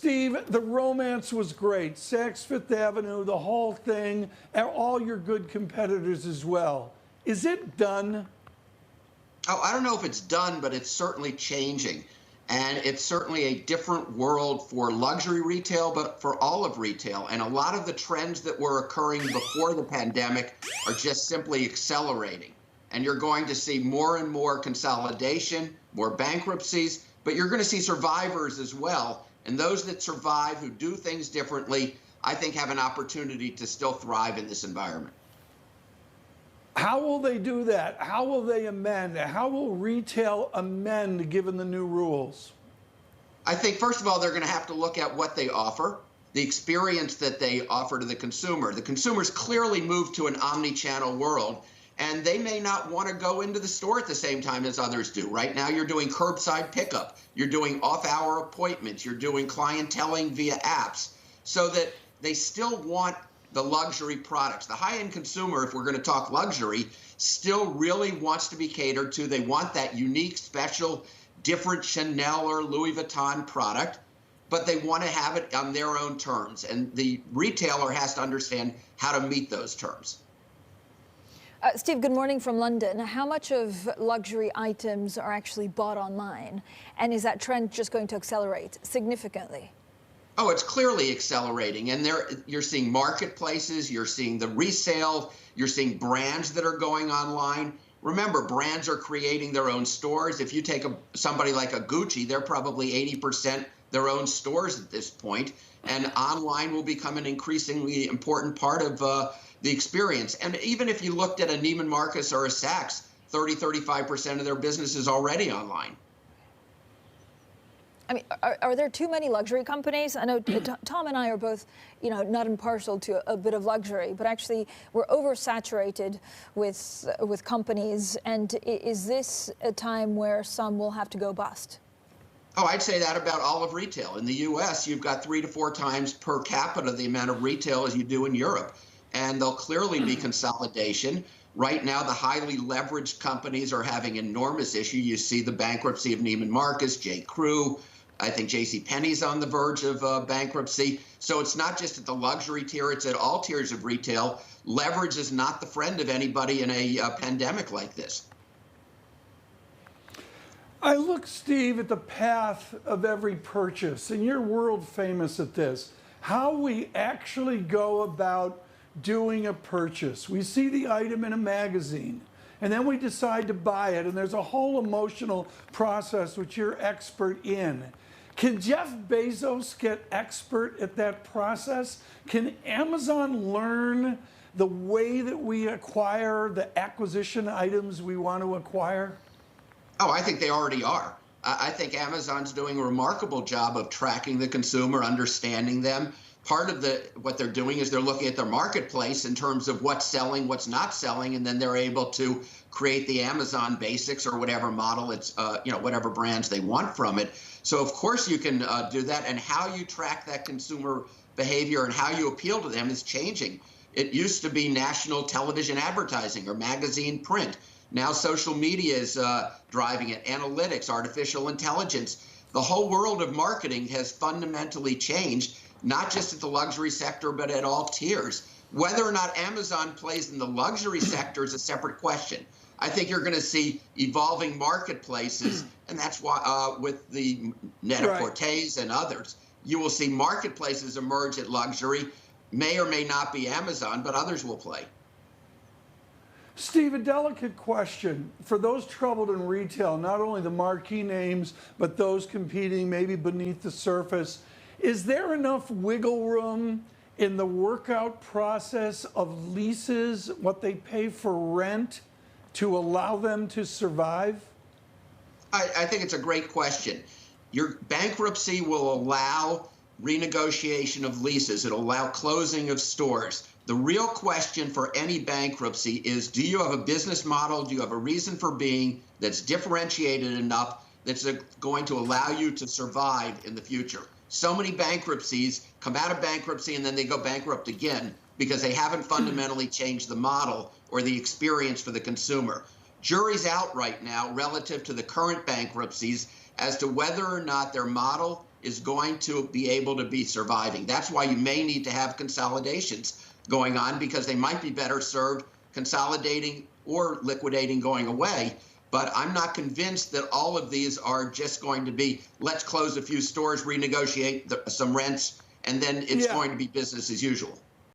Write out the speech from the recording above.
Steve, the romance was great. Saks Fifth Avenue, the whole thing, and all your good competitors as well. Is it done? Oh, I don't know if it's done, but it's certainly changing. And it's certainly a different world for luxury retail, but for all of retail. And a lot of the trends that were occurring before the pandemic are just simply accelerating. And you're going to see more and more consolidation, more bankruptcies, but you're going to see survivors as well. And those that survive, who do things differently, I think have an opportunity to still thrive in this environment. How will they do that? How will they amend? How will retail amend given the new rules? I think, first of all, they're going to have to look at what they offer, the experience that they offer to the consumer. The consumers clearly moved to an omni-channel world, and they may not want to go into the store at the same time as others do. Right now, you're doing curbside pickup. You're doing off-hour appointments. You're doing clienteling via apps, so that they still want the luxury products. The high-end consumer, if we're going to talk luxury, still really wants to be catered to. They want that unique, special, different Chanel or Louis Vuitton product, but they want to have it on their own terms. And the retailer has to understand how to meet those terms. Steve, good morning from London. How much of luxury items are actually bought online? And is that trend just going to accelerate significantly? Oh, it's clearly accelerating. And you're seeing marketplaces, you're seeing the resale, you're seeing brands that are going online. Remember, brands are creating their own stores. If you take somebody like a Gucci, they're probably 80% their own stores at this point. And online will become an increasingly important part of the experience. And even if you looked at a Neiman Marcus or a Saks, 35% of their business is already online. I mean, are there too many luxury companies? I know Tom and I are both, not impartial to a bit of luxury, but actually we're oversaturated with companies. And is this a time where some will have to go bust? Oh, I'd say that about all of retail. In the U.S., you've got 3 to 4 times per capita the amount of retail as you do in Europe. And there'll clearly be consolidation. Right now, the highly leveraged companies are having enormous issue. You see the bankruptcy of Neiman Marcus, J.CREW. I think JCPenney's on the verge of bankruptcy. So it's not just at the luxury tier, it's at all tiers of retail. Leverage is not the friend of anybody in a pandemic like this. I look, Steve, at the path of every purchase, and you're world famous at this, how we actually go about doing a purchase. We see the item in a magazine, and then we decide to buy it, and there's a whole emotional process which you're expert in. Can Jeff Bezos get expert at that process? Can Amazon learn the way that we acquire the acquisition items we want to acquire? Oh, I think they already are. I think Amazon's doing a remarkable job of tracking the consumer, understanding them. Part of what they're doing is they're looking at their marketplace in terms of what's selling, what's not selling, and then they're able to create the Amazon basics or whatever model it's, whatever brands they want from it. So of course you can do that, and how you track that consumer behavior and how you appeal to them is changing. It used to be national television advertising or magazine print. Now social media is driving it, analytics, artificial intelligence. The whole world of marketing has fundamentally changed, not just at the luxury sector, but at all tiers. Whether or not Amazon plays in the luxury sector is a separate question. I think you're going to see evolving marketplaces, and that's why with the Net-a-Porters and others, you will see marketplaces emerge at luxury. May or may not be Amazon, but others will play. Steve, a delicate question. For those troubled in retail, not only the marquee names, but those competing maybe beneath the surface, is there enough wiggle room in the workout process of leases, what they pay for rent, to allow them to survive? I think it's a great question. Your bankruptcy will allow renegotiation of leases. It'll allow closing of stores. The real question for any bankruptcy is, do you have a business model? Do you have a reason for being that's differentiated enough that's going to allow you to survive in the future? So many bankruptcies come out of bankruptcy and then they go bankrupt again because they haven't fundamentally changed the model or the experience for the consumer. Jury's out right now relative to the current bankruptcies as to whether or not their model is going to be able to be surviving. That's why you may need to have consolidations going on, because they might be better served consolidating or liquidating going away. But I'm not convinced that all of these are just going to be, let's close a few stores, renegotiate some rents, and then it's going to be business as usual.